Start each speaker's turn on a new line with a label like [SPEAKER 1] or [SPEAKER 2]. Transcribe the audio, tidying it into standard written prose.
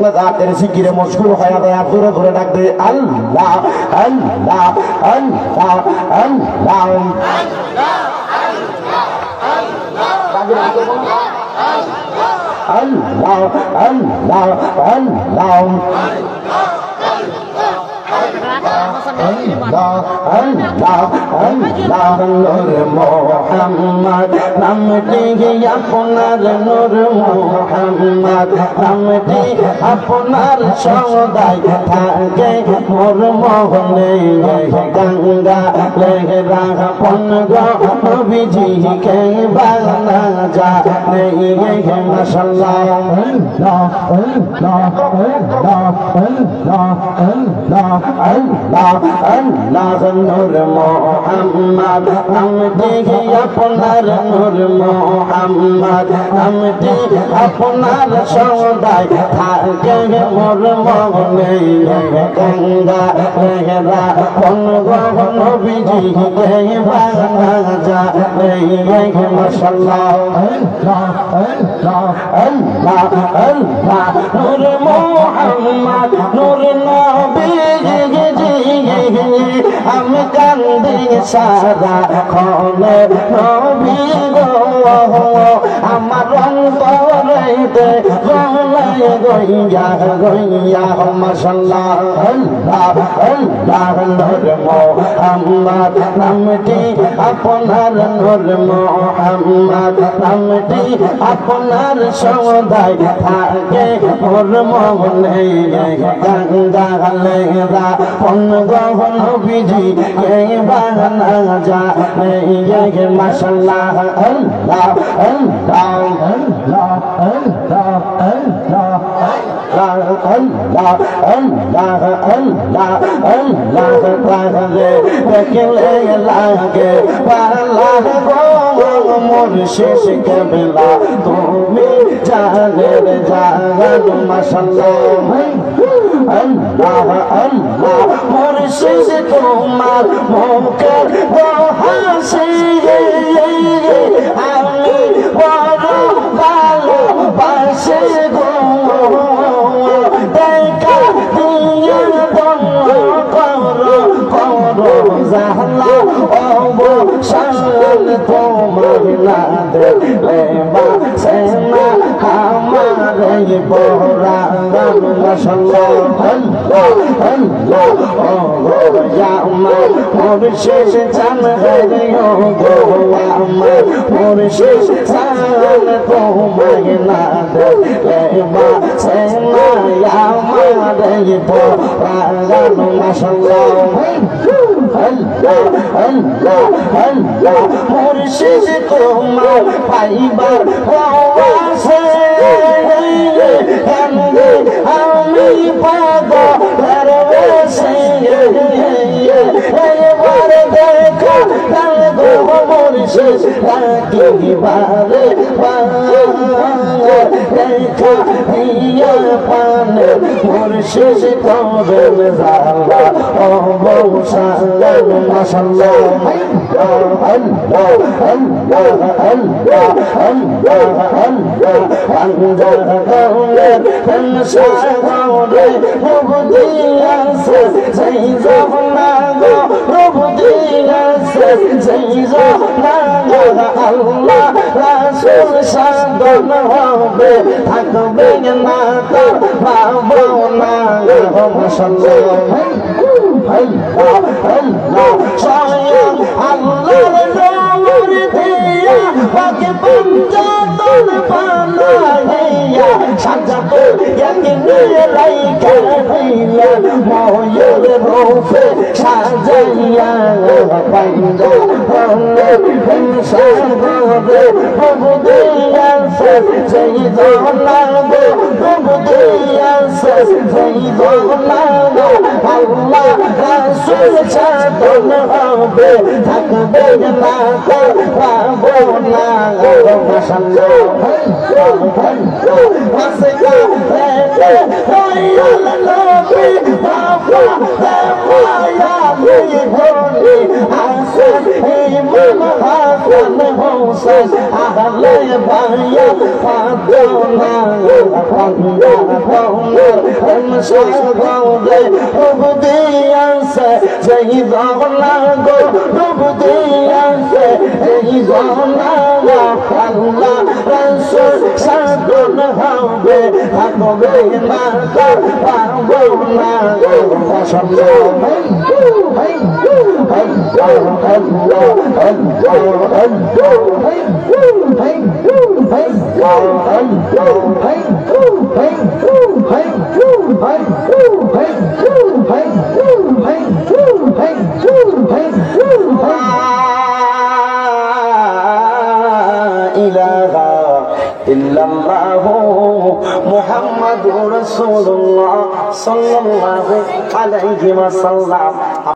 [SPEAKER 1] জাতের জিকিরে মশগুল হয়ে যায় জোরে জোরে ডাক দে আল্লাহ আল্লাহ আল্লাহ আল্লাহ Allah, Allah, Allah, নূর মোহাম্মদ নামটি আপনার নূর মোহাম্মদ নামটি আপনার সদাই থাকে মোর মোহনে গঙ্গা লেহরা পনগ নবীজিকে বানা যা মাশাআল্লাহ আল্লাহ আল্লাহ আল্লাহ আল্লাহ আল্লাহ আল্লাহ নূর মোহাম্মদ নামটি আপনার নূর মোহাম্মদ নামটি আপনার সদাই থাকে মোর মোহনে গঙ্গা লেহরা পনগ নবীজিকে বানা যা মাশাআল্লাহ আল্লাহ আল্লাহ আল্লাহ আল্লাহ নূর মোহাম্মদ নূর নবী আমি কান্দি সারা খনে নবী গো আমার অন্তরেতে গলাই গইয়া গইয়া মাশাআল্লাহ আল্লাহ আল্লাহ নূর মোহাম্মদ নামটি আপনার নূর মোহাম্মদ নামটি আপনার সদাই থাকে মোর মনে গঙ্গা লেহরা পনগ নবীজি কে বানা যা মাশাআল্লাহ আল্লাহ আল্লাহ আল্লাহ আল্লাহ আল্লাহ Allah, Allah, Allah, Allah, Allah, দেখলে লাগে পাল্লাহ গো মুর্শিদ কেবলা তুমি জানের জান মাশাআল্লাহ আল্লাহ আল্লাহ মুর্শিদ তোমার মুখের হাসি আমি বড় ভালোবাসি গো দেখা দিয়া করো জাহলা অবসান তোমার না দেখলে বাসে না আমার বহরা মাশাআল্লাহ আল্লাহ আল্লাহ ইয়া আমার মুর্শিদ জান রে গো আমার মুর্শিদ জান তোমার না দেখলে বাসে না আমার বহরা মাশাআল্লাহ আল্লাহ আল্লাহ আল্লাহ মুর্শিদ তোমার পাইবার আছে আমি পাগল বেশি এবার দেখা গো মুর্শিদ একেবারে দেখা দিয়া পানে মুর্শিদ করেন জালা অবসান মাশাআল্লাহ আল্লাহ আল্লাহ আল্লাহ আল্লাহ আল্লাহ আল্লাহ কওনের সাগরে মুক্তি আছে সেই জানা গো মুক্তি আছে সেই জানা গো আল্লাহ রাসূল সাধন হবে থাকবে না তো ভাবনা গো মাশাআল্লাহ আল্লাহ আল্লাহ স্বয়ং আল্লাহর নূর দিয়া পাকে পঞ্চতন বানাইয়া সাজাতো ইয়াকিনে রাইখা দিলা ময়ূর রূপে সাজাইয়া পাইন্দা সাগরে প্রভু দিয়াছে সেই জনাগো প্রভু দিয়াছে সেই জনাগো আল্লাহ রাসূল সাধন হবে থাকবে না তো পাবো না মাশাআল্লাহ আসকা রে দয়াল নবী বাবা মায়া লি বলি আসে ইমাম হাসান হাসান হোসেন আহলে ভাইয়া পাদনা পান্না পান্না সাগরে ডুব দিয়াছে সেই জগনা গো ডুব দিয়াছে এই জগনা আল্লাহ রাসূল সাধন হবে থাকবে না পাবো না পছন্দ মুহাম্মাদুর রাসূলুল্লাহ সাল্লাল্লাহু আলাইহি ওয়াসাল্লাম